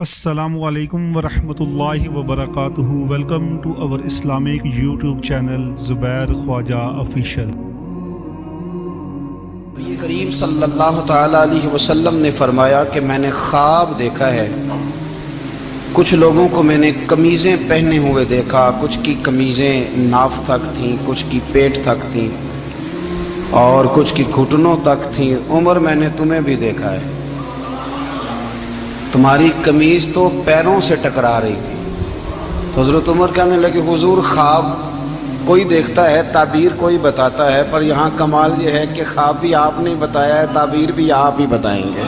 Assalamu alaikum wa rahmatullahi wa barakatuhu. Welcome to our Islamic YouTube channel Zubair Khwaja Official. نبی کریم صلی اللہ تعالیٰ علیہ وسلم نے فرمایا کہ میں نے خواب دیکھا ہے، کچھ لوگوں کو میں نے قمیضیں پہنے ہوئے دیکھا، کچھ کی قمیضیں ناف تک تھیں، کچھ کی پیٹ تک تھیں اور کچھ کی گھٹنوں تک تھیں۔ عمر میں نے تمہیں بھی دیکھا ہے، تمہاری قمیض تو پیروں سے ٹکرا رہی تھی۔ تو حضرت عمر کہنے لگے حضور خواب کوئی دیکھتا ہے، تعبیر کوئی بتاتا ہے، پر یہاں کمال یہ ہے کہ خواب بھی آپ نے بتایا ہے، تعبیر بھی آپ ہی بتائیں گے۔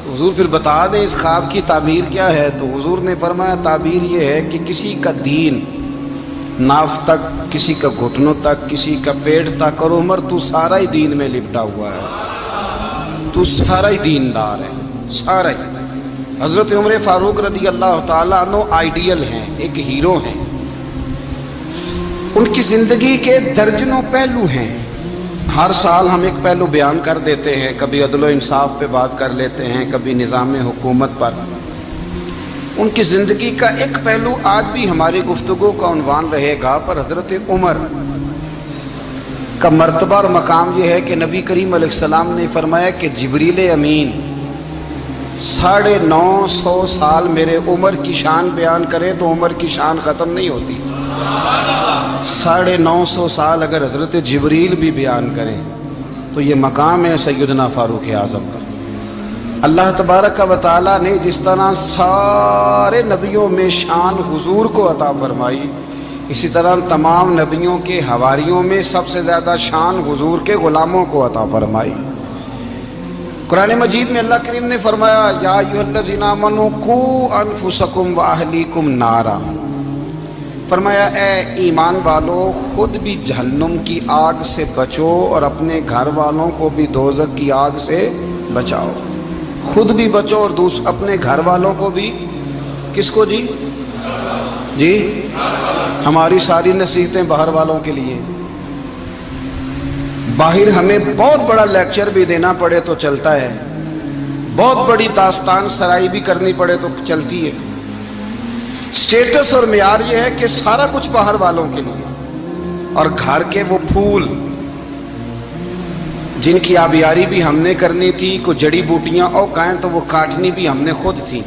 حضور پھر بتا دیں اس خواب کی تعبیر کیا ہے؟ تو حضور نے فرمایا تعبیر یہ ہے کہ کسی کا دین ناف تک، کسی کا گھٹنوں تک، کسی کا پیٹ تک، اور عمر تو سارا ہی دین میں لپٹا ہوا ہے، تو سارا ہی دیندار ہے، سارا ہی۔ حضرت عمر فاروق رضی اللہ تعالیٰ عنہ آئیڈیل ہیں، ایک ہیرو ہیں، ان کی زندگی کے درجنوں پہلو ہیں۔ ہر سال ہم ایک پہلو بیان کر دیتے ہیں، کبھی عدل و انصاف پہ بات کر لیتے ہیں، کبھی نظام حکومت پر۔ ان کی زندگی کا ایک پہلو آج بھی ہماری گفتگو کا عنوان رہے گا، پر حضرت عمر کا مرتبہ اور مقام یہ ہے کہ نبی کریم علیہ السلام نے فرمایا کہ جبریل امین 950 سال میرے عمر کی شان بیان کرے تو عمر کی شان ختم نہیں ہوتی۔ 950 سال اگر حضرت جبریل بھی بیان کریں تو یہ مقام ہے سیدنا فاروق اعظم کا۔ اللہ تبارک و تعالیٰ نے جس طرح سارے نبیوں میں شان حضور کو عطا فرمائی، اسی طرح تمام نبیوں کے حواریوں میں سب سے زیادہ شان حضور کے غلاموں کو عطا فرمائی۔ قرآن مجید میں اللہ کریم نے فرمایا یا ایھا الذین آمنوا قوا انفسکم واہلیکم نارا، فرمایا اے ایمان والو خود بھی جہنم کی آگ سے بچو اور اپنے گھر والوں کو بھی دوزخ کی آگ سے بچاؤ۔ خود بھی بچو اور اپنے گھر والوں کو بھی، کس کو جی ہماری ساری نصیحتیں باہر والوں کے لیے۔ باہر ہمیں بہت بڑا لیکچر بھی دینا پڑے تو چلتا ہے، بہت بڑی داستان سرائی بھی کرنی پڑے تو چلتی ہے۔ سٹیٹس اور معیار یہ ہے کہ سارا کچھ باہر والوں کے لیے، اور گھر کے وہ پھول جن کی آبیاری بھی ہم نے کرنی تھی، کوئی جڑی بوٹیاں اور کہیں تو وہ کاٹنی بھی ہم نے خود تھی،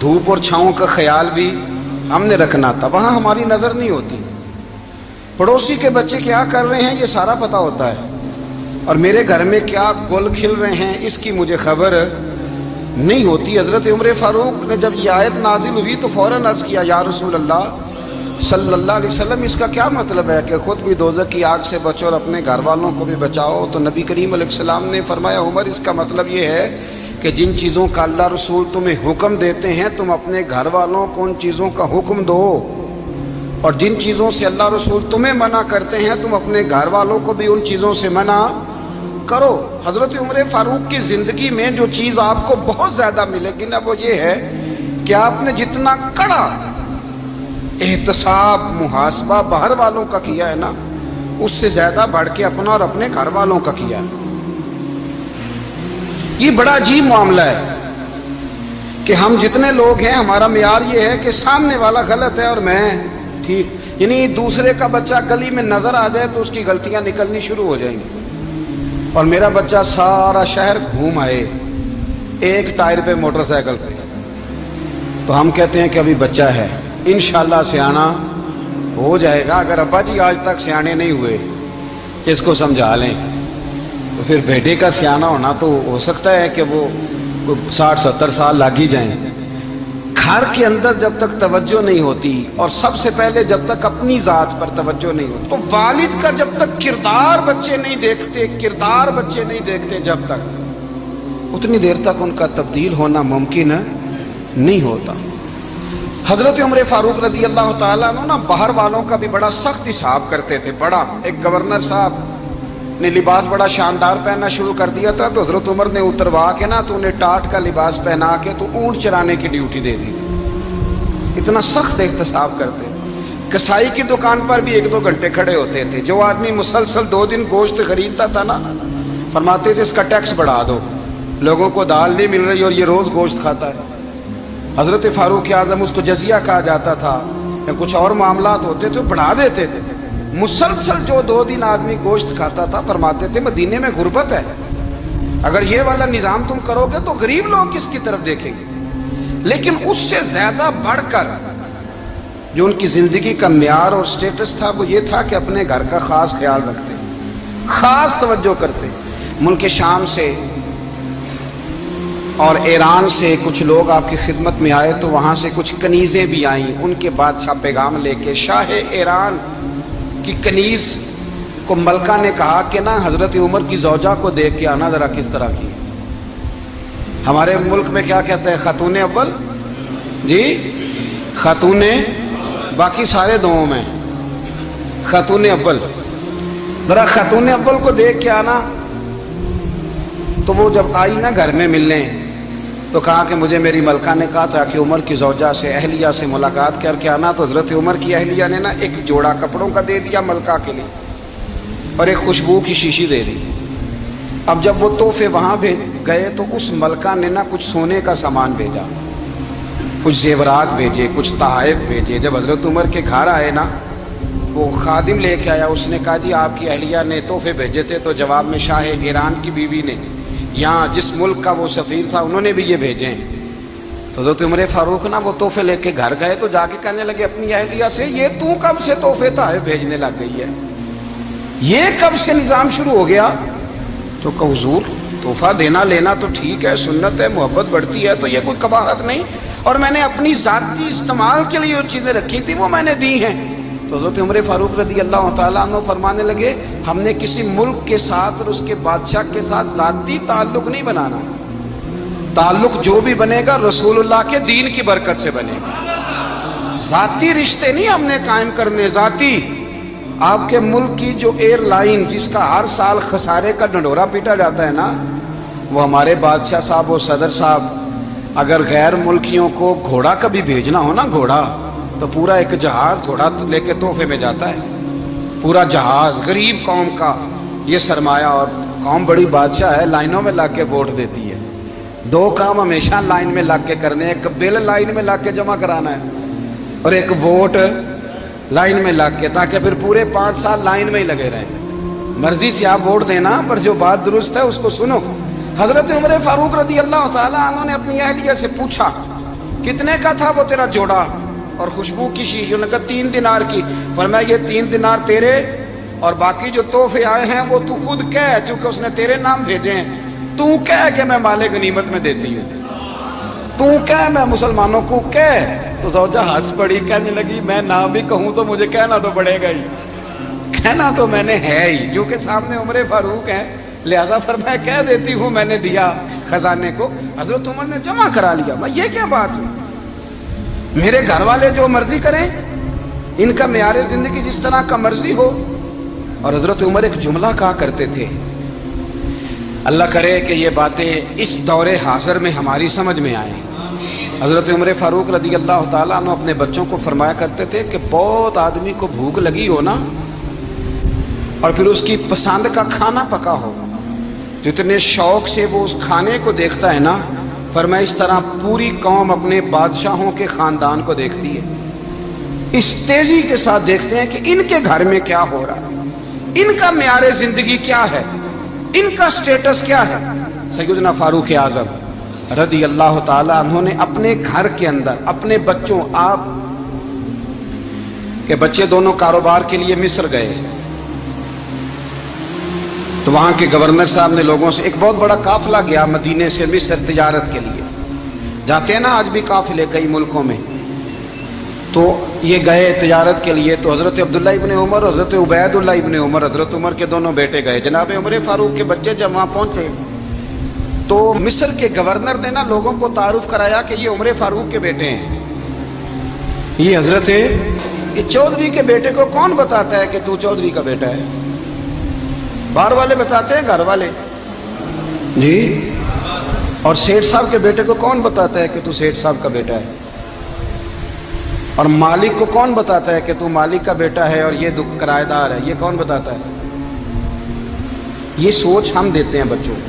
دھوپ اور چھاؤں کا خیال بھی ہم نے رکھنا تھا، وہاں ہماری نظر نہیں ہوتی۔ پڑوسی کے بچے کیا کر رہے ہیں یہ سارا پتہ ہوتا ہے، اور میرے گھر میں کیا گل کھل رہے ہیں اس کی مجھے خبر نہیں ہوتی۔ حضرت عمر فاروق نے جب یہ آیت نازل ہوئی تو فوراً عرض کیا یا رسول اللہ صلی اللہ علیہ وسلم اس کا کیا مطلب ہے کہ خود بھی دوزخ کی آگ سے بچو اور اپنے گھر والوں کو بھی بچاؤ؟ تو نبی کریم علیہ السلام نے فرمایا عمر اس کا مطلب یہ ہے کہ جن چیزوں کا اللہ رسول تمہیں حکم دیتے ہیں تم اپنے گھر والوں کو ان چیزوں کا حکم دو، اور جن چیزوں سے اللہ رسول تمہیں منع کرتے ہیں تم اپنے گھر والوں کو بھی ان چیزوں سے منع کرو۔ حضرت عمر فاروق کی زندگی میں جو چیز آپ کو بہت زیادہ ملے گی نا وہ یہ ہے کہ آپ نے جتنا کڑا احتساب محاسبہ باہر والوں کا کیا ہے نا، اس سے زیادہ بڑھ کے اپنا اور اپنے گھر والوں کا کیا ہے۔ یہ بڑا عجیب معاملہ ہے کہ ہم جتنے لوگ ہیں ہمارا معیار یہ ہے کہ سامنے والا غلط ہے اور میں ٹھیک، یعنی دوسرے کا بچہ گلی میں نظر آ جائے تو اس کی غلطیاں نکلنی شروع ہو جائیں گی، اور میرا بچہ سارا شہر گھوم آئے ایک ٹائر پہ موٹر سائیکل پہ، تو ہم کہتے ہیں کہ ابھی بچہ ہے، انشاءاللہ سیانا ہو جائے گا۔ اگر ابا جی آج تک سیانے نہیں ہوئے کہ اس کو سمجھا لیں تو پھر بیٹے کا سیانا ہونا تو ہو سکتا ہے کہ وہ 60-70 سال لگ ہی جائیں۔ گھر کے اندر جب تک توجہ نہیں ہوتی، اور سب سے پہلے جب تک اپنی ذات پر توجہ نہیں ہوتی، تو والد کا جب تک کردار بچے نہیں دیکھتے جب تک، اتنی دیر تک ان کا تبدیل ہونا ممکن نہیں ہوتا۔ حضرت عمر فاروق رضی اللہ تعالیٰ عنہ نا باہر والوں کا بھی بڑا سخت حساب کرتے تھے۔ بڑا ایک گورنر صاحب نے لباس بڑا شاندار پہننا شروع کر دیا تھا تو حضرت عمر نے اتروا کے نا تو انہیں ٹاٹ کا لباس پہنا کے تو اونٹ چرانے کی ڈیوٹی دے دی تھی۔ اتنا سخت احتساب کرتے۔ کسائی کی دکان پر بھی 1-2 گھنٹے کھڑے ہوتے تھے۔ جو آدمی مسلسل 2 دن گوشت خریدتا تھا نا، فرماتے تھے اس کا ٹیکس بڑھا دو، لوگوں کو دال نہیں مل رہی اور یہ روز گوشت کھاتا ہے۔ حضرت فاروق اعظم، اس کو جزیہ کہا جاتا تھا، یا کچھ اور معاملات ہوتے تو بڑھا دیتے تھے۔ مسلسل جو 2 دن آدمی گوشت کھاتا تھا، فرماتے تھے مدینے میں غربت ہے، اگر یہ والا نظام تم کرو گے تو غریب لوگ کس کی طرف دیکھیں گے۔ لیکن اس سے زیادہ بڑھ کر جو ان کی زندگی کا معیار اور سٹیٹس تھا وہ یہ تھا کہ اپنے گھر کا خاص خیال رکھتے، خاص توجہ کرتے۔ ملک شام سے اور ایران سے کچھ لوگ آپ کی خدمت میں آئے تو وہاں سے کچھ کنیزیں بھی آئیں، ان کے بادشاہ پیغام لے کے۔ شاہ ایران کی کنیز کو ملکہ نے کہا کہ نا حضرت عمر کی زوجہ کو دیکھ کے آنا ذرا کس طرح کی۔ ہمارے ملک میں کیا کہتے ہیں؟ خاتون اول، جی خاتون، باقی سارے دووں میں خاتون اول، ذرا خاتون اول کو دیکھ کے آنا۔ تو وہ جب آئی نا گھر میں ملنے تو کہا کہ مجھے میری ملکہ نے کہا تھا کہ عمر کی زوجہ سے، اہلیہ سے ملاقات کر کے آنا۔ تو حضرت عمر کی اہلیہ نے نا ایک جوڑا کپڑوں کا دے دیا ملکہ کے لیے اور ایک خوشبو کی شیشی دے دی۔ اب جب وہ تحفے وہاں بھیج گئے تو اس ملکہ نے نا کچھ سونے کا سامان بھیجا، کچھ زیورات بھیجے، کچھ تحائف بھیجے۔ جب حضرت عمر کے گھر آئے نا، وہ خادم لے کے آیا، اس نے کہا جی آپ کی اہلیہ نے تحفے بھیجے تھے، تو جواب میں شاہ ایران کی بیوی نے، یہاں جس ملک کا وہ سفیر تھا، انہوں نے بھی یہ بھیجے ہیں۔ تو حضرت عمر فاروق نا وہ تحفے لے کے گھر گئے تو جا کے کہنے لگے اپنی اہلیہ سے، یہ تو کب سے تحفے تحائف بھیجنے لگ گئی ہے، یہ کب سے نظام شروع ہو گیا؟ تو کہ حضور تحفہ دینا لینا تو ٹھیک ہے، سنت ہے، محبت بڑھتی ہے، تو یہ کوئی قباحت نہیں، اور میں نے اپنی ذاتی استعمال کے لیے جو چیزیں رکھی تھی وہ میں نے دی ہیں۔ تو حضرت عمر فاروق رضی اللہ تعالیٰ عنہ فرمانے لگے ہم نے کسی ملک کے ساتھ اور اس کے بادشاہ کے ساتھ ذاتی تعلق نہیں بنانا، تعلق جو بھی بنے گا رسول اللہ کے دین کی برکت سے بنے گا، ذاتی رشتے نہیں ہم نے قائم کرنے۔ ذاتی آپ کے ملک کی جو ایئر لائن جس کا ہر سال خسارے کا ڈنڈورا پیٹا جاتا ہے نا، وہ ہمارے بادشاہ صاحب و صدر صاحب اگر غیر ملکیوں کو گھوڑا کبھی بھیجنا ہو نا، گھوڑا، تو پورا ایک جہاز گھوڑا لے کے تحفے میں جاتا ہے، پورا جہاز غریب قوم کا یہ سرمایہ، اور قوم بڑی بادشاہ ہے، لائنوں میں لگ کے ووٹ دیتی ہے۔ 2 کام ہمیشہ لائن میں لگ کے کرنے، ایک بل لائن میں لگ کے جمع کرانا ہے اور ایک ووٹ لائن میں لگ کے، تاکہ پھر پورے 5 سال لائن میں ہی لگے رہیں۔ مرضی سے آپ ووٹ دینا، پر جو بات درست ہے اس کو سنو۔ حضرت عمر فاروق رضی اللہ تعالیٰ عنہ نے اپنی اہلیہ سے پوچھا کتنے کا تھا وہ تیرا جوڑا اور خوشبو کی شیشی؟ انہوں نے کہا 3 دینار کی۔ فرمایا یہ 3 دینار تیرے اور باقی جو تحفے آئے ہیں وہ تو خود کہہ، چونکہ اس نے تیرے نام بھیجے ہیں، تو کہہ کہ میں مال غنیمت میں دیتی ہوں، تو کہہ میں مسلمانوں کو کہہ۔ تو زوجہ ہنس پڑی، کہنے لگی میں نہ بھی کہوں تو مجھے کہنا تو پڑے گا ہی، کہنا تو میں نے ہے ہی، کیونکہ سامنے عمر فاروق ہیں، لہذا فرمایا کہہ دیتی ہوں میں نے دیا خزانے کو۔ حضرت عمر نے جمع کرا لیا۔ میں یہ کیا بات ہے، میرے گھر والے جو مرضی کریں، ان کا معیار زندگی جس طرح کا مرضی ہو۔ اور حضرت عمر ایک جملہ کہا کرتے تھے، اللہ کرے کہ یہ باتیں اس دور حاضر میں ہماری سمجھ میں آئیں۔ حضرت عمر فاروق رضی اللہ تعالیٰ عنہ اپنے بچوں کو فرمایا کرتے تھے کہ بہت آدمی کو بھوک لگی ہو نا، اور پھر اس کی پسند کا کھانا پکا ہو، جتنے شوق سے وہ اس کھانے کو دیکھتا ہے نا، فرمایا اس طرح پوری قوم اپنے بادشاہوں کے خاندان کو دیکھتی ہے، اس تیزی کے ساتھ دیکھتے ہیں کہ ان کے گھر میں کیا ہو رہا ہے، ان کا معیار زندگی کیا ہے، ان کا سٹیٹس کیا ہے۔ سیدنا فاروق اعظم رضی اللہ تعالیٰ عنہ نے اپنے گھر کے اندر اپنے بچوں، آپ کے بچے دونوں کاروبار کے لیے مصر گئے، تو وہاں کے گورنر صاحب نے لوگوں سے، ایک بہت بڑا قافلہ گیا مدینے سے مصر تجارت کے لیے، جاتے ہیں نا آج بھی قافلے کئی ملکوں میں، تو یہ گئے تجارت کے لیے۔ تو حضرت عبداللہ ابن عمر، حضرت عبید اللہ ابن عمر، حضرت عمر کے دونوں بیٹے گئے۔ جناب عمر فاروق کے بچے جب وہاں پہنچے تو مصر کے گورنر نے نا لوگوں کو تعارف کرایا کہ یہ عمر فاروق کے بیٹے ہیں، یہ حضرت یہ چودھری کے بیٹے کو کون بتاتا ہے کہ تو چودھری کا بیٹا ہے؟ باہر والے بتاتے ہیں، گھر والے جی۔ اور سیٹھ صاحب کے بیٹے کو کون بتاتا ہے کہ تو سیٹھ صاحب کا بیٹا ہے؟ اور مالک کو کون بتاتا ہے کہ تو مالک کا بیٹا ہے اور یہ کرایہ دار ہے؟ یہ کون بتاتا ہے؟ یہ سوچ ہم دیتے ہیں بچوں کو۔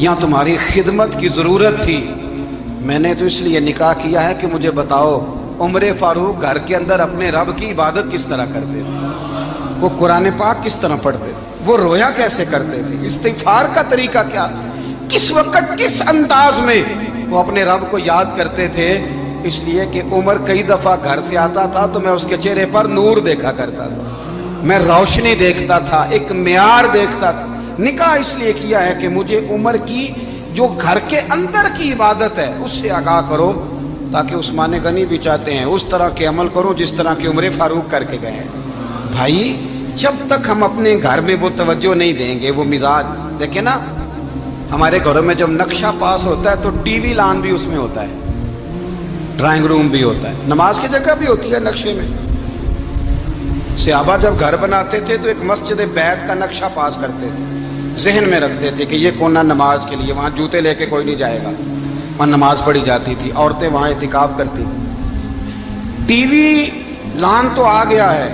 یہاں تمہاری خدمت کی ضرورت تھی، میں نے تو اس لیے نکاح کیا ہے کہ مجھے بتاؤ عمر فاروق گھر کے اندر اپنے رب کی عبادت کس طرح کرتے تھے، وہ قرآن پاک کس طرح پڑھتے تھے، وہ رویا کیسے کرتے تھے، استغفار کا طریقہ کیا، کس وقت کس انداز میں وہ اپنے رب کو یاد کرتے تھے۔ اس لیے کہ عمر کئی دفعہ گھر سے آتا تھا تو میں اس کے چہرے پر نور دیکھا کرتا تھا، میں روشنی دیکھتا تھا، ایک معیار دیکھتا تھا۔ نکاح اس لیے کیا ہے کہ مجھے عمر کی جو گھر کے اندر کی عبادت ہے اس سے آگاہ کرو، تاکہ عثمان غنی بھی چاہتے ہیں اس طرح کے عمل کرو جس طرح کے عمر فاروق کر کے گئے ہیں۔ بھائی جب تک ہم اپنے گھر میں وہ توجہ نہیں دیں گے، وہ مزاج دیکھیں نا، ہمارے گھروں میں جب نقشہ پاس ہوتا ہے تو ٹی وی لان بھی اس میں ہوتا ہے، ڈرائنگ روم بھی ہوتا ہے، نماز کی جگہ بھی ہوتی ہے نقشے میں۔ صحابہ جب گھر بناتے تھے تو ایک مسجد بیت کا نقشہ پاس کرتے تھے، ذہن میں رکھتے تھے کہ یہ کونا نماز کے لیے، وہاں جوتے لے کے کوئی نہیں جائے گا، وہاں نماز پڑھی جاتی تھی، عورتیں وہاں اعتکاف کرتی تھی۔ ٹی وی لان تو آ گیا ہے،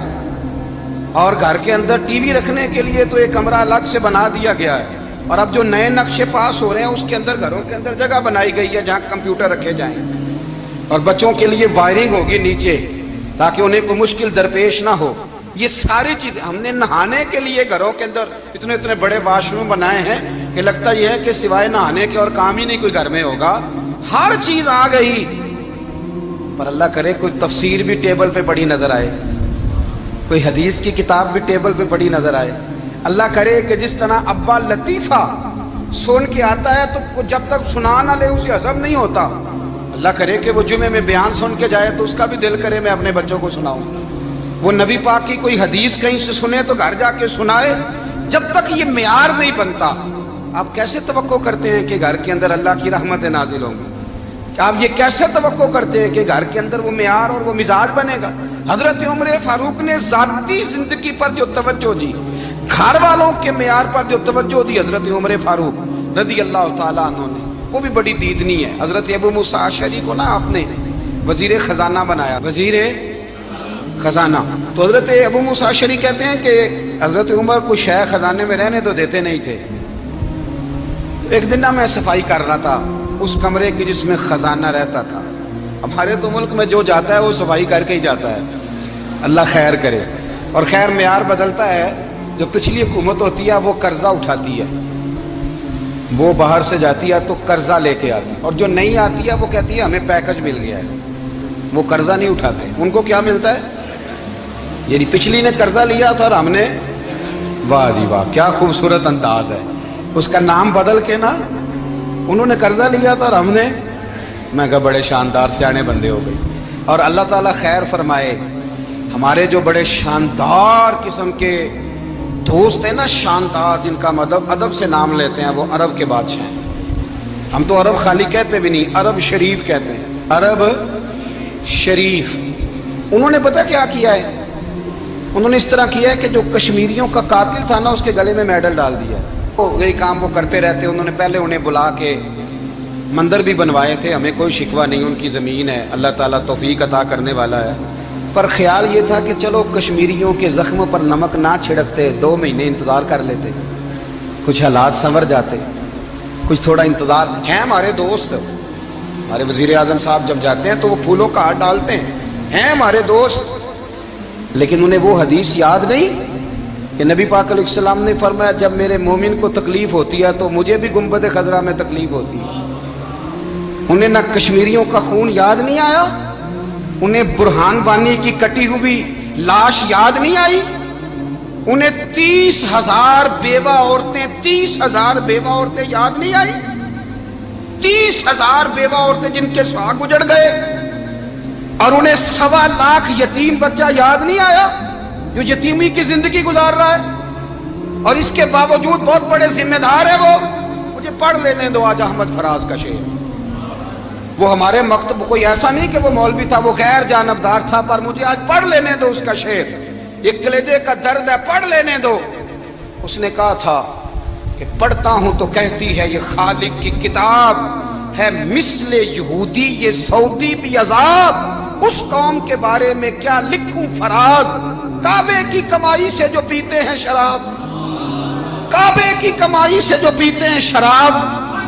اور گھر کے اندر ٹی وی رکھنے کے لیے تو ایک کمرہ الگ سے بنا دیا گیا ہے، اور اب جو نئے نقشے پاس ہو رہے ہیں اس کے اندر گھروں کے اندر جگہ بنائی گئی ہے جہاں کمپیوٹر رکھے جائیں، اور بچوں کے لیے وائرنگ ہوگی نیچے تاکہ انہیں کوئی مشکل درپیش نہ ہو۔ یہ ساری چیزیں ہم نے نہانے کے لیے گھروں کے اندر اتنے اتنے بڑے واش روم بنائے ہیں کہ لگتا یہ ہے کہ سوائے نہانے کے اور کام ہی نہیں کوئی گھر میں ہوگا، ہر چیز آ گئی۔ پر اللہ کرے کوئی تفسیر بھی ٹیبل پہ پڑی نظر آئے، کوئی حدیث کی کتاب بھی ٹیبل پہ پڑی نظر آئے۔ اللہ کرے کہ جس طرح ابا لطیفہ سن کے آتا ہے تو جب تک سنا نہ لے اسے ہضم نہیں ہوتا، اللہ کرے کہ وہ جمعے میں بیان سن کے جائے تو اس کا بھی دل کرے میں اپنے بچوں کو سناؤں، وہ نبی پاک کی کوئی حدیث کہیں سے سنے تو گھر جا کے سنائے۔ جب تک یہ معیار نہیں بنتا، آپ کیسے توقع کرتے ہیں کہ گھر کے اندر اللہ کی رحمتیں نازل ہوں گی؟ آپ یہ کیسے توقع کرتے ہیں کہ گھر کے اندر وہ معیار اور وہ مزاج بنے گا؟ حضرت عمر فاروق نے ذاتی زندگی پر جو توجہ دی، گھر والوں کے معیار پر جو توجہ دی حضرت عمر فاروق رضی اللہ تعالیٰ عنہ نے، وہ بھی بڑی دیدنی ہے۔ حضرت ابو موسیٰ اشعری کو نا آپ نے وزیر خزانہ بنایا، وزیر خزانہ، تو حضرت ابو موسیٰ اشعری کہتے ہیں کہ حضرت عمر کو شے خزانے میں رہنے تو دیتے نہیں تھے۔ ایک دن میں صفائی کر رہا تھا اس کمرے کی جس میں خزانہ رہتا تھا۔ ہمارے تو ملک میں جو جاتا ہے وہ صفائی کر کے ہی جاتا ہے، اللہ خیر کرے۔ اور خیر معیار بدلتا ہے، جو پچھلی حکومت ہوتی ہے وہ قرضہ اٹھاتی ہے، وہ باہر سے جاتی ہے تو قرضہ لے کے آتی ہے، اور جو نہیں آتی ہے وہ کہتی ہے ہمیں پیکج مل گیا ہے، وہ قرضہ نہیں اٹھاتے۔ ان کو کیا ملتا ہے؟ یعنی پچھلی نے قرضہ لیا تھا اور ہم نے، واہ جی واہ کیا خوبصورت انداز ہے، اس کا نام بدل کے نا، انہوں نے قرضہ لیا تھا اور ہم نے، میں کہا بڑے شاندار سیانے بندے ہو گئے۔ اور اللہ تعالیٰ خیر فرمائے، ہمارے جو بڑے شاندار قسم کے دوست ہیں نا، شاندار، جن کا ادب سے نام لیتے ہیں، وہ عرب کے بادشاہ ہیں۔ ہم تو عرب خالی کہتے بھی نہیں، عرب شریف کہتے ہیں، عرب شریف۔ انہوں نے پتہ کیا کیا ہے؟ انہوں نے اس طرح کیا ہے کہ جو کشمیریوں کا قاتل تھا نا اس کے گلے میں میڈل ڈال دیا۔ یہی کام وہ کرتے رہتے۔ انہوں نے پہلے انہیں بلا کے مندر بھی بنوائے تھے، ہمیں کوئی شکوہ نہیں، ان کی زمین ہے، اللہ تعالیٰ توفیق عطا کرنے والا ہے۔ پر خیال یہ تھا کہ چلو کشمیریوں کے زخموں پر نمک نہ چھڑکتے، 2 مہینے انتظار کر لیتے، کچھ حالات سنور جاتے، کچھ تھوڑا انتظار۔ ہیں ہمارے دوست، ہمارے وزیر اعظم صاحب جب جاتے ہیں تو وہ پھولوں کا ہاتھ ڈالتے ہیں ہمارے دوست، لیکن انہیں وہ حدیث یاد نہیں کہ نبی پاک علیہ السلام نے فرمایا جب میرے مومن کو تکلیف ہوتی ہے تو مجھے بھی گنبد خضرا میں تکلیف ہوتی ہے۔ انہیں نہ کشمیریوں کا خون یاد نہیں آیا، انہیں برہان بانی کی کٹی ہوئی لاش یاد نہیں آئی، انہیں 30,000 بیوہ عورتیں 30,000 بیوہ عورتیں یاد نہیں آئی، 30,000 بیوہ عورتیں جن کے سہاگ اجڑ گئے، اور انہیں 1.25 لاکھ یتیم بچہ یاد نہیں آیا جو یتیمی کی زندگی گزار رہا ہے، اور اس کے باوجود بہت بڑے ذمہ دار ہے وہ۔ مجھے پڑھ لینے دو آج احمد فراز کا شعر، وہ ہمارے مکتب کوئی ایسا نہیں کہ وہ مولوی تھا، وہ غیر جانبدار تھا، پر مجھے آج پڑھ لینے دو اس کا شعر، ایک کلیجے کا درد ہے، پڑھ لینے دو۔ اس نے کہا تھا کہ پڑھتا ہوں تو کہتی ہے یہ خالق کی کتاب ہے، مثل یہودی یہ سعودی بھی عذاب، اس قوم کے بارے میں کیا لکھوں فراز، کعبے کی کمائی سے جو پیتے ہیں شراب، کعبے کی کمائی سے جو پیتے ہیں شراب،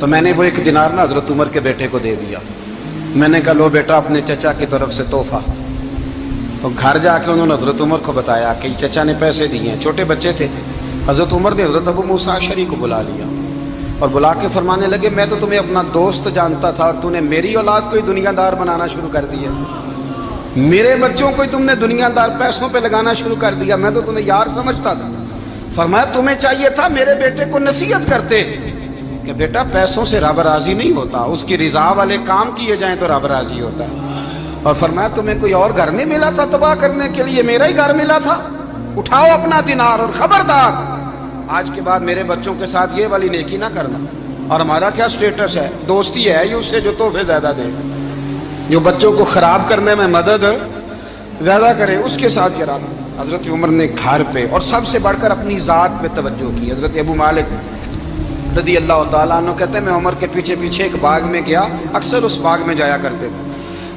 تو میں نے وہ 1 دینار نا حضرت عمر کے بیٹے کو دے دیا. میں نے کہا لو بیٹا اپنے چچا کی طرف سے تحفہ. تو گھر جا کے انہوں نے حضرت عمر کو بتایا کہ چچا نے پیسے دیے ہیں. چھوٹے بچے تھے. حضرت عمر نے حضرت ابو موسیٰ اشعری کو بلا لیا اور بلا کے فرمانے لگے میں تو تمہیں اپنا دوست جانتا تھا اور تو نے میری اولاد کو ہی دنیا دار بنانا شروع کر دیا. میرے بچوں کو ہی تم نے دنیا دار پیسوں پہ لگانا شروع کر دیا. میں تو تمہیں یار سمجھتا تھا. فرمایا تمہیں چاہیے تھا میرے بیٹے کو نصیحت کرتے کہ بیٹا پیسوں سے رب راضی نہیں ہوتا, اس کی رضا والے کام کیے جائیں تو رب راضی ہوتا ہے. اور فرمایا تمہیں کوئی اور گھر نہیں ملا تھا تباہ کرنے کے لیے, میرا ہی گھر ملا تھا. اٹھاؤ اپنا دینار اور خبردار آج کے بعد میرے بچوں کے ساتھ یہ والی نیکی نہ کرنا. اور ہمارا کیا سٹیٹس ہے, دوستی ہے اس سے جو تحفے زیادہ دے, جو بچوں کو خراب کرنے میں مدد زیادہ کرے اس کے ساتھ گرانا. حضرت عمر نے گھر پہ اور سب سے بڑھ کر اپنی ذات پہ توجہ کی. حضرت ابو مالک رضی اللہ تعالیٰ عنہ کہتے ہیں میں عمر کے پیچھے پیچھے ایک باغ میں گیا, اکثر اس باغ میں جایا کرتے تھے.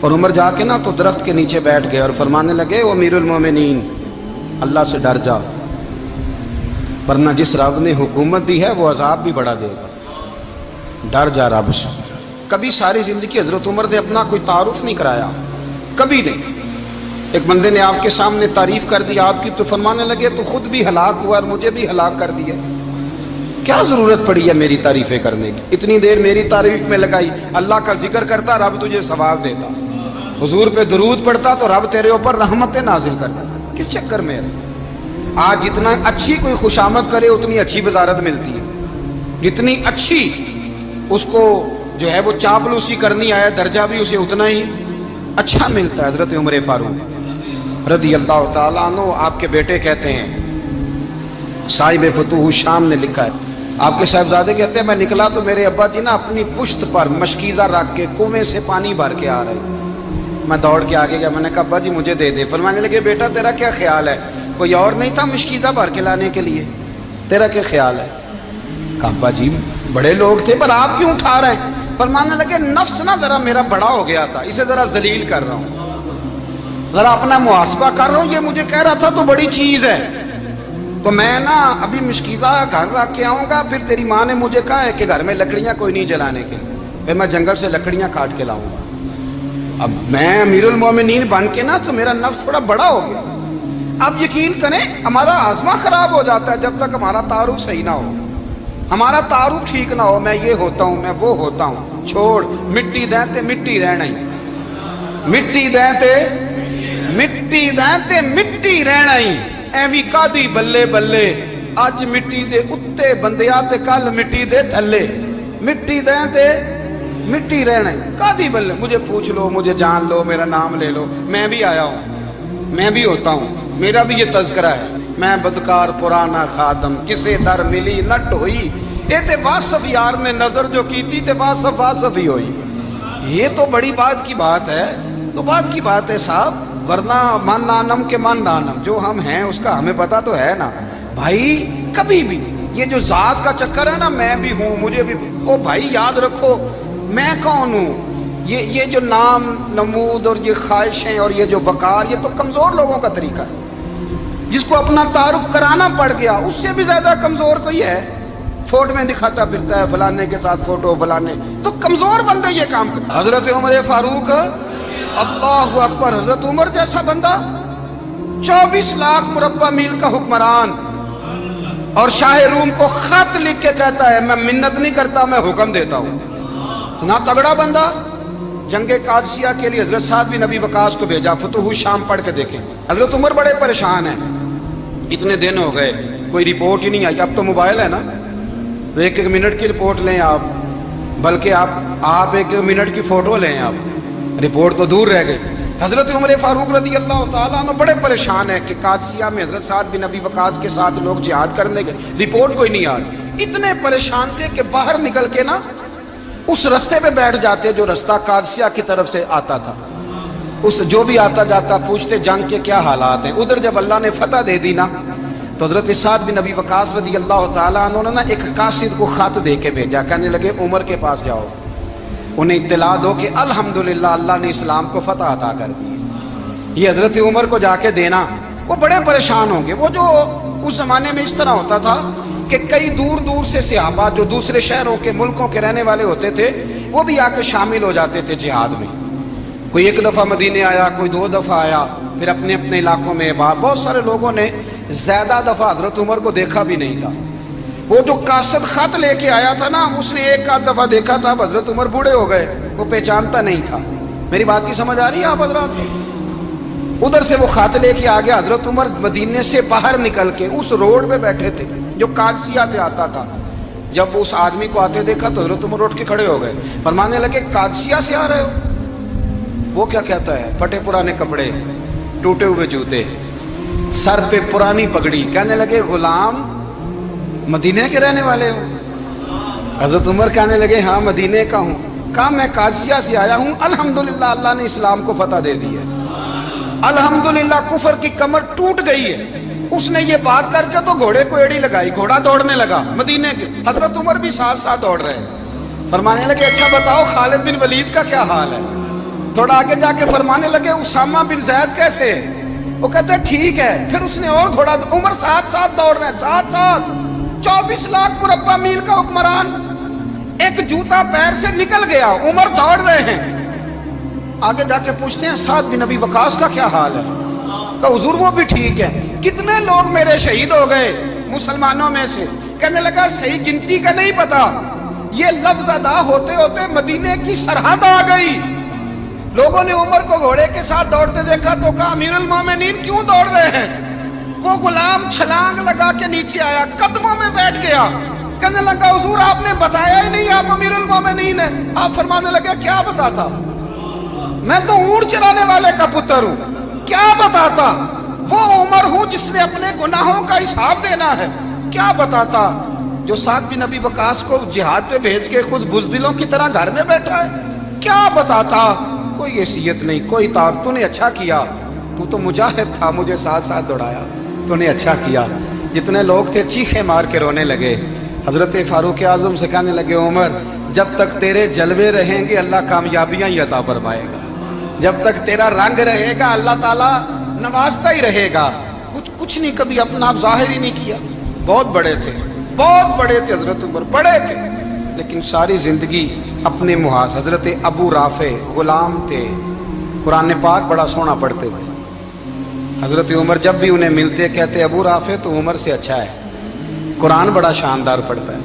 اور عمر جا کے نا تو درخت کے نیچے بیٹھ گئے اور فرمانے لگے او امیر المومنین اللہ سے ڈر جا, ورنہ جس رب نے حکومت دی ہے وہ عذاب بھی بڑا دے گا. ڈر جا رب سے. کبھی ساری زندگی حضرت عمر نے اپنا کوئی تعارف نہیں کرایا, کبھی نہیں. ایک بندے نے آپ کے سامنے تعریف کر دی آپ کی تو فرمانے لگے تو خود بھی ہلاک ہوا اور مجھے بھی ہلاک کر دیا. کیا ضرورت پڑی ہے میری تعریفیں کرنے کی, اتنی دیر میری تعریف میں لگائی. اللہ کا ذکر کرتا رب تجھے ثواب دیتا, حضور پہ درود پڑھتا تو رب تیرے اوپر رحمتیں نازل کرتا. کس چکر میں ہے؟ آج جتنا اچھی کوئی خوشامد کرے اتنی اچھی وزارت ملتی ہے, جتنی اچھی اس کو جو ہے وہ چاپلوسی کرنی آیا درجہ بھی اسے اتنا ہی اچھا ملتا ہے. حضرت عمر فاروق رضی اللہ تعالیٰ عنہ آپ کے بیٹے کہتے ہیں, صاحب فتوح الشام نے لکھا ہے, آپ کے صاحبزادے کہتے ہیں میں نکلا تو میرے ابا جی نا اپنی پشت پر مشکیزہ رکھ کے کنویں سے پانی بھر کے آ رہے. میں دوڑ کے آگے گیا, میں نے کہا ابا جی مجھے دے دے. فرمانے لگے بیٹا تیرا کیا خیال ہے, کوئی اور نہیں تھا مشکیزہ بھر کے لانے کے لیے, تیرا کیا خیال ہے؟ کہا ابا جی بڑے لوگ تھے پر آپ کیوں اٹھا رہے ہیں؟ فرمانے لگے نفس نا ذرا میرا بڑا ہو گیا تھا, اسے ذرا ذلیل کر رہا ہوں, ذرا اپنا محاسبہ کر رہا ہوں. یہ مجھے کہہ رہا تھا تو بڑی چیز ہے, تو میں نا ابھی مشکیزہ گھر رکھ کے آؤں گا, پھر تیری ماں نے مجھے کہا ہے کہ گھر میں لکڑیاں کوئی نہیں جلانے کے, پھر میں جنگل سے لکڑیاں کاٹ کے لاؤں گا. اب میں امیر المومنین بن کے نا تو میرا نفس تھوڑا بڑا ہو گیا. اب یقین کریں ہمارا ہاضمہ خراب ہو جاتا ہے جب تک ہمارا تعارف صحیح نہ ہو, ہمارا تعارف ٹھیک نہ ہو. میں یہ ہوتا ہوں, میں وہ ہوتا ہوں, چھوڑ مٹی دیں تے مٹی رہنا ہی, مٹی دیں تے مٹی دیں تے مٹی رہنا ہی. ایویں کادی بلے بلے اج مٹی دے اتے بندیا تے کل مٹی دے تھلے, مٹی دیں تے مٹی رہنا ہی. کادی بلے مجھے پوچھ لو, مجھے جان لو, میرا نام لے لو, میں بھی آیا ہوں, میں بھی ہوتا ہوں, میرا بھی یہ تذکرہ ہے. میں بدکار پرانا خادم کسے در ملی نہ ٹوئی, یہ تے واصف یار نے نظر جو کی تھی تے واصف واصف ہی ہوئی. یہ تو بڑی بات کی بات ہے, تو بات کی بات ہے صاحب, ورنہ من نانم کے من نانم, جو ہم ہیں اس کا ہمیں پتا تو ہے نا بھائی. کبھی بھی یہ جو ذات کا چکر ہے نا, میں بھی ہوں مجھے بھی, او بھائی یاد رکھو میں کون ہوں. یہ جو نام نمود اور یہ خواہشیں اور یہ جو وقار, یہ تو کمزور لوگوں کا طریقہ ہے. جس کو اپنا تعارف کرانا پڑ گیا اس سے بھی زیادہ کمزور کوئی ہے. فوٹو میں دکھاتا پھرتا ہے فلانے کے ساتھ فوٹو فلانے, تو کمزور بندے یہ کام کرتے. حضرت عمر فاروق اللہ اکبر, حضرت عمر جیسا بندہ 24 لاکھ مربع میل کا حکمران, اور شاہ روم کو خط لکھ کے کہتا ہے میں منت نہیں کرتا میں حکم دیتا ہوں. نہ تگڑا بندہ. جنگ قادسیہ کے لیے حضرت سعد بن ابی وقاص کو بھیجا, فتوح الشام پڑھ کے دیکھیں. حضرت عمر بڑے پریشان ہیں, اتنے دن ہو گئے کوئی رپورٹ ہی نہیں آئی. اب تو موبائل ہے نا, ایک ایک منٹ کی رپورٹ لیں آپ, بلکہ آپ ایک منٹ کی فوٹو لیں آپ, رپورٹ تو دور رہ گئی. حضرت عمر فاروق رضی اللہ تعالیٰ عنہ بڑے پریشان ہیں کہ قادسیہ میں حضرت سعد بن ابی وقاص کے ساتھ لوگ جہاد کرنے گئے, رپورٹ کوئی نہیں آئی. اتنے پریشان تھے کہ باہر نکل کے نا اس رستے پہ بیٹھ جاتے جو رستہ قادسیہ کی طرف سے آتا تھا. اس جو بھی آتا جاتا پوچھتے جنگ کے کیا حالات ہیں. ادھر جب اللہ نے فتح دے دی نا تو حضرت سعد بن ابی وقاص رضی اللہ تعالیٰ عنہ نے نا ایک قاصد کو خط دے کے بھیجا, کہنے لگے عمر کے پاس جاؤ, انہیں اطلاع دو کہ الحمدللہ اللہ نے اسلام کو فتح عطا کر دی. یہ حضرت عمر کو جا کے دینا, وہ بڑے پریشان ہوں گے. وہ جو اس زمانے میں اس طرح ہوتا تھا کہ کئی دور دور سے صحابہ جو دوسرے شہروں کے ملکوں کے رہنے والے ہوتے تھے وہ بھی آ کے شامل ہو جاتے تھے جہاد میں. کوئی ایک دفعہ مدینے آیا, کوئی 2 دفعہ آیا, پھر اپنے اپنے علاقوں میں. بہت سارے لوگوں نے زیادہ دفعہ حضرت عمر کو دیکھا بھی نہیں تھا. وہ جو قاصد خط لے کے آیا تھا نا, اس نے 1 دفعہ دیکھا تھا, حضرت عمر بوڑھے ہو گئے, وہ پہچانتا نہیں تھا. میری بات کی سمجھ آ رہی ہے آپ حضرات؟ ادھر سے وہ خط لے کے آ گیا. حضرت عمر مدینے سے باہر نکل کے اس روڈ پہ بیٹھے تھے جو قادسیہ سے آتا تھا. جب اس آدمی کو آتے دیکھا تو حضرت عمر اٹھ کے کھڑے ہو گئے, فرمانے لگے قادسیہ سے آ رہے ہو؟ وہ کیا کہتا ہے؟ پھٹے پرانے کپڑے, ٹوٹے ہوئے جوتے, سر پہ پرانی پگڑی. کہنے لگے غلام مدینے کے رہنے والے ہو؟ حضرت عمر کہنے لگے ہاں مدینے کا ہوں. کہا میں قادسیہ سے آیا ہوں, الحمدللہ اللہ نے اسلام کو فتح دے دی ہے, الحمدللہ کفر کی کمر ٹوٹ گئی ہے. اس نے یہ بات کر کے تو گھوڑے کو ایڑی لگائی, گھوڑا دوڑنے لگا مدینے کے. حضرت عمر بھی ساتھ ساتھ دوڑ رہے ہیں. فرمانے لگے اچھا بتاؤ خالد بن ولید کا کیا حال ہے؟ تھوڑا آگے جا کے فرمانے لگے اسامہ بن زید کیسے ہے؟ وہ کہتے ہیں ٹھیک ہے. پھر اس نے اور گھوڑا, عمر ساتھ ساتھ دوڑ رہے ہیں, ساتھ ساتھ. 24 لاکھ مربع میل کا حکمران, ایک جوتا پیر سے نکل گیا, عمر دوڑ رہے ہیں. آگے جا کے پوچھتے ہیں سعد بن ابی وقاص کا کیا حال ہے؟ کہ حضور وہ بھی ٹھیک ہے. کتنے لوگ میرے شہید ہو گئے مسلمانوں میں سے؟ کہنے لگا صحیح گنتی کا نہیں پتا, یہ لفظ ادا ہوتے ہوتے مدینے کی سرحد آ گئی. لوگوں نے عمر کو گھوڑے کے ساتھ دوڑتے دیکھا تو کہا امیر المومنین کیوں دوڑ رہے ہیں؟ وہ غلام چھلانگ لگا کے نیچے آیا, قدموں میں بیٹھ گیا. کہنے لگا حضور آپ نے بتایا ہی نہیں آپ امیر المومنین ہیں. آپ فرمانے لگے کیا بتاتا؟ میں تو اونٹ چرانے والے کا پتر ہوں, کیا بتاتا؟ وہ عمر ہوں جس نے اپنے گناہوں کا حساب دینا ہے. کیا بتاتا؟ جو سعد بن ابی وقاص کو جہاد پہ بھیج کے خود بزدلوں کی طرح گھر میں بیٹھا ہے. کیا بتاتا؟ کوئی حیثیت نہیں, کوئی طاقت. تو نے اچھا کیا, تو مجاہد تھا, مجھے ساتھ ساتھ دوڑایا, تو نے اچھا کیا. جتنے لوگ تھے چیخے مار کے رونے لگے. حضرت فاروق اعظم سے کہنے لگے عمر جب تک تیرے جلوے رہیں گے اللہ کامیابیاں ہی عطا فرمائے گا, جب تک تیرا رنگ رہے گا اللہ تعالیٰ نوازتا ہی رہے گا. کچھ نہیں, کبھی اپنا آپ ظاہر ہی نہیں کیا. بہت بڑے تھے, بہت بڑے تھے حضرت عمر, بڑے تھے, لیکن ساری زندگی اپنے محاذ. حضرت ابو رافع غلام تھے, قرآن پاک بڑا سونا پڑھتے تھے. حضرت عمر جب بھی انہیں ملتے کہتے ابو رافع تو عمر سے اچھا ہے, قرآن بڑا شاندار پڑھتا ہے.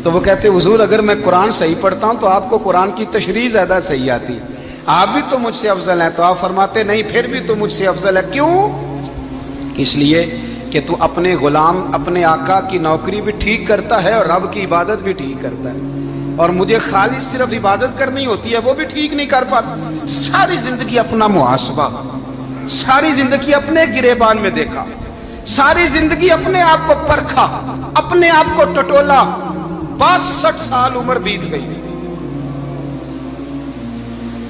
تو وہ کہتے حضور اگر میں قرآن صحیح پڑھتا ہوں تو آپ کو قرآن کی تشریح زیادہ صحیح آتی, آپ بھی تو مجھ سے افضل ہیں. تو آپ فرماتے نہیں پھر بھی تو مجھ سے افضل ہے. کیوں؟ اس لیے کہ تو اپنے غلام اپنے آقا کی نوکری بھی ٹھیک کرتا ہے اور رب کی عبادت بھی ٹھیک کرتا ہے, اور مجھے خالص صرف عبادت کرنی ہوتی ہے وہ بھی ٹھیک نہیں کر پاتا. ساری زندگی اپنا محاسبہ, ساری زندگی اپنے گریبان میں دیکھا, ساری زندگی اپنے آپ کو پرکھا, اپنے آپ کو ٹٹولا. 62 سال عمر بیت گئی.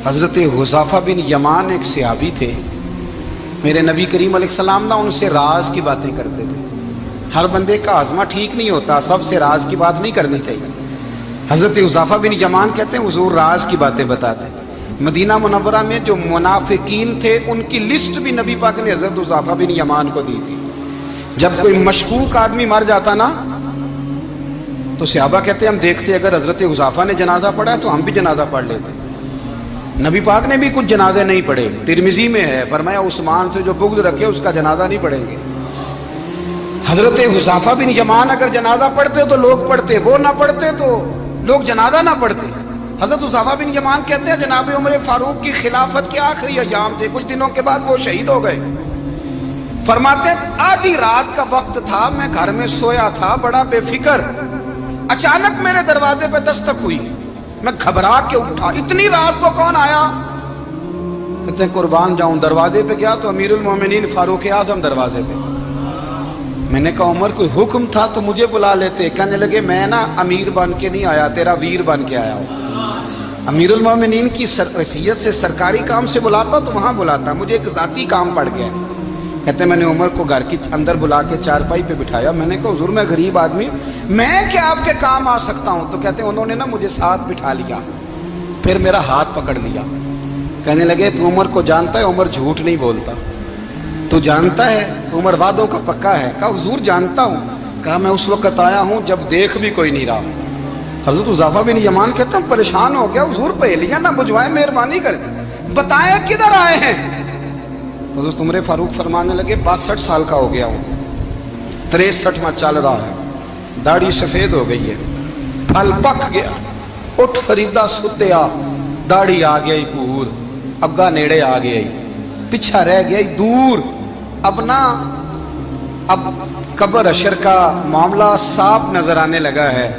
حضرت حذیفہ بن یمان ایک صحابی تھے, میرے نبی کریم علیہ السلام نا ان سے راز کی باتیں کرتے تھے. ہر بندے کا ہاضمہ ٹھیک نہیں ہوتا, سب سے راز کی بات نہیں کرنی چاہیے. حضرت حذیفہ بن یمان کہتے ہیں حضور راز کی باتیں بتاتے. مدینہ منورہ میں جو منافقین تھے ان کی لسٹ بھی نبی پاک نے حضرت حذیفہ بن یمان کو دی تھی. جب کوئی مشکوک آدمی مر جاتا نا تو صحابہ کہتے ہیں ہم دیکھتے اگر حضرت حذیفہ نے جنازہ پڑھا تو ہم بھی جنازہ پڑھ لیتے. نبی پاک نے بھی کچھ جنازے نہیں پڑھے. ترمذی میں ہے, فرمایا عثمان سے جو بغض رکھے اس کا جنازہ نہیں پڑھیں گے. حضرت حذیفہ بن یمان اگر جنازہ پڑھتے تو لوگ پڑھتے, وہ نہ پڑھتے تو لوگ جنازہ نہ پڑھتے. حضرت حذیفہ بن یمان کہتے ہیں جناب عمر فاروق کی خلافت کے آخری ایام تھے, کچھ دنوں کے بعد وہ شہید ہو گئے. فرماتے آدھی رات کا وقت تھا, میں گھر میں سویا تھا بڑا بے فکر, اچانک میرے دروازے پہ دستک ہوئی, میں گھبرا کے اٹھا. اتنی رات کو کون آیا؟ کہتے ہیں قربان جاؤں, دروازے پہ گیا تو امیر المومنین فاروق اعظم دروازے پہ. میں نے کہا عمر کوئی حکم تھا تو مجھے بلا لیتے. کہنے لگے میں نا امیر بن کے نہیں آیا, تیرا ویر بن کے آیا ہوں. امیر المومنین کی حیثیت سے سرکاری کام سے بلاتا تو وہاں بلاتا, مجھے ایک ذاتی کام پڑ گیا. کہتے ہیں میں نے عمر کو گھر کی اندر بلا کے چارپائی پہ بٹھایا. میں نے کہا حضور میں غریب آدمی ہوں, میں کیا آپ کے کام آ سکتا ہوں؟ تو کہتے ہیں انہوں نے نا مجھے ساتھ بٹھا لیا, پھر میرا ہاتھ پکڑ لیا. کہنے لگے تو عمر کو جانتا ہے؟ عمر جھوٹ نہیں بولتا. تو جانتا ہے عمر وعدوں کا پکا ہے؟ کہا حضور جانتا ہوں. کہا میں اس وقت آیا ہوں جب دیکھ بھی کوئی نہیں رہا. حضرت حذیفہ بن یمان کہتے ہیں پریشان ہو گیا, حضور پہلیاں نہ بجھوائے, مہربانی کر بتائیں کدھر آئے ہیں. تو حضرت عمر فاروق فرمانے لگے 62 سال کا ہو گیا ہوں, 63واں چل رہا ہے, داڑھی سفید ہو گئی ہے, پھل پک گیا, اٹھ فریدا ستیا, داڑھی آ گئی پور, اگا نیڑے آ گئی, پیچھا رہ گیا دور. اب قبر اشر کا معاملہ صاف نظر آنے لگا ہے.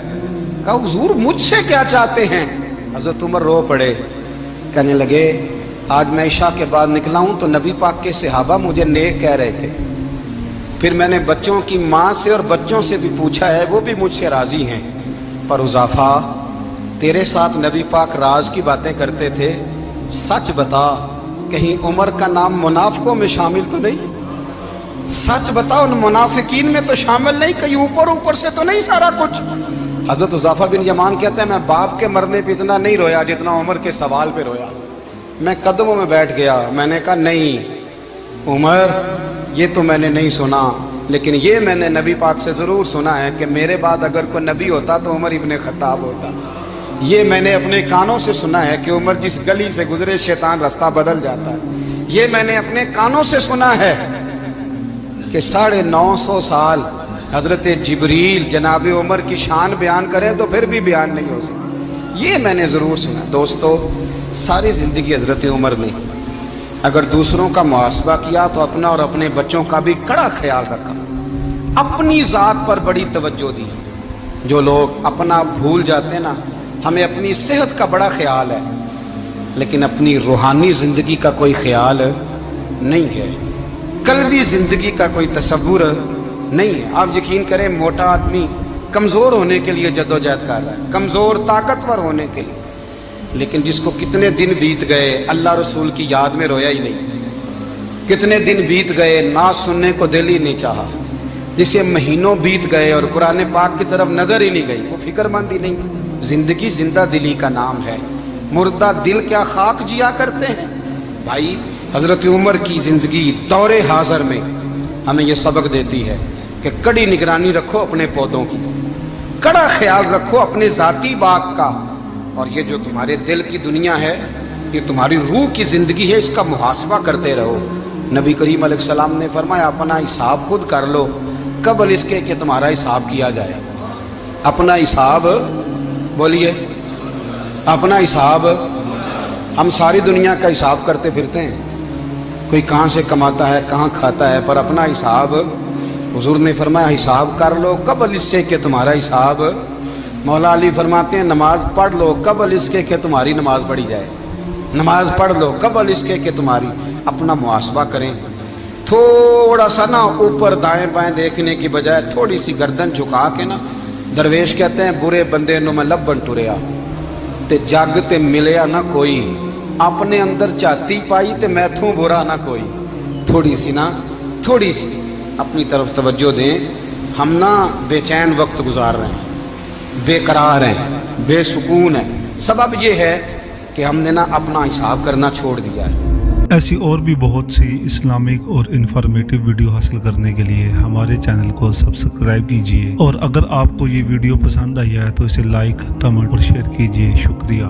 کہا حضور مجھ سے کیا چاہتے ہیں؟ حضرت عمر رو پڑے, کہنے لگے آج میں عشاء کے بعد نکلا ہوں تو نبی پاک کے صحابہ مجھے نیک کہہ رہے تھے, پھر میں نے بچوں کی ماں سے اور بچوں سے بھی پوچھا ہے, وہ بھی مجھ سے راضی ہیں, پر حذیفہ تیرے ساتھ نبی پاک راز کی باتیں کرتے تھے, سچ بتا کہیں عمر کا نام منافقوں میں شامل تو نہیں؟ سچ بتا ان منافقین میں تو شامل نہیں, کہیں اوپر سے تو نہیں سارا کچھ؟ حضرت حذیفہ بن یمان کہتے ہیں میں باپ کے مرنے پہ اتنا نہیں رویا جتنا عمر کے سوال پہ رویا. میں قدموں میں بیٹھ گیا, میں نے کہا نہیں عمر, یہ تو میں نے نہیں سنا, لیکن یہ میں نے نبی پاک سے ضرور سنا ہے کہ میرے بعد اگر کوئی نبی ہوتا تو عمر ابن خطاب ہوتا. یہ میں نے اپنے کانوں سے سنا ہے کہ عمر جس گلی سے گزرے شیطان رستہ بدل جاتا ہے. یہ میں نے اپنے کانوں سے سنا ہے کہ 950 سال حضرت جبریل جناب عمر کی شان بیان کریں تو پھر بھی بیان نہیں ہو سکتا. یہ میں نے ضرور سنا. دوستو ساری زندگی حضرت عمر نے اگر دوسروں کا محاسبہ کیا تو اپنا اور اپنے بچوں کا بھی کڑا خیال رکھا, اپنی ذات پر بڑی توجہ دی. جو لوگ اپنا بھول جاتے ہیں نا, ہمیں اپنی صحت کا بڑا خیال ہے لیکن اپنی روحانی زندگی کا کوئی خیال نہیں ہے, قلبی زندگی کا کوئی تصور نہیں ہے. آپ یقین کریں موٹا آدمی کمزور ہونے کے لیے جدوجہد کر رہا ہے, کمزور طاقتور ہونے کے لیے, لیکن جس کو کتنے دن بیت گئے اللہ رسول کی یاد میں رویا ہی نہیں, کتنے دن بیت گئے نہ سننے کو دل ہی نہیں چاہا, جسے مہینوں بیت گئے اور قرآن پاک کی طرف نظر ہی نہیں گئی, وہ فکر مند ہی نہیں. زندگی زندہ دلی کا نام ہے, مردہ دل کیا خاک جیا کرتے ہیں. بھائی حضرت عمر کی زندگی دور حاضر میں ہمیں یہ سبق دیتی ہے کہ کڑی نگرانی رکھو اپنے پودوں کی, کڑا خیال رکھو اپنے ذاتی باغ کا, اور یہ جو تمہارے دل کی دنیا ہے یہ تمہاری روح کی زندگی ہے, اس کا محاسبہ کرتے رہو. نبی کریم علیہ السلام نے فرمایا اپنا حساب خود کر لو قبل اس کے کہ تمہارا حساب کیا جائے. اپنا حساب بولیے, اپنا حساب. ہم ساری دنیا کا حساب کرتے پھرتے ہیں, کوئی کہاں سے کماتا ہے کہاں کھاتا ہے, پر اپنا حساب حضور نے فرمایا حساب کر لو قبل اس سے کہ تمہارا حساب. مولا علی فرماتے ہیں نماز پڑھ لو قبل اس کے کہ تمہاری نماز پڑھی جائے, نماز پڑھ لو قبل اس کے کہ تمہاری. اپنا محاسبہ کریں, تھوڑا سا نا اوپر دائیں بائیں دیکھنے کی بجائے تھوڑی سی گردن جھکا کے نا, درویش کہتے ہیں برے بندے نو میں لبن ٹریا تے جگ تے ملیا نہ کوئی, اپنے اندر چاتی پائی تے میں تھوں برا نہ کوئی. تھوڑی سی نا, تھوڑی سی اپنی طرف توجہ دیں. ہم نا بے چین وقت گزار رہے ہیں, بے قرار ہیں, بے سکون ہیں. سبب یہ ہے کہ ہم نے نا اپنا حساب کرنا چھوڑ دیا ہے. ایسی اور بھی بہت سی اسلامک اور انفارمیٹیو ویڈیو حاصل کرنے کے لیے ہمارے چینل کو سبسکرائب کیجیے, اور اگر آپ کو یہ ویڈیو پسند آئی ہے تو اسے لائک, کمنٹ اور شیئر کیجیے. شکریہ.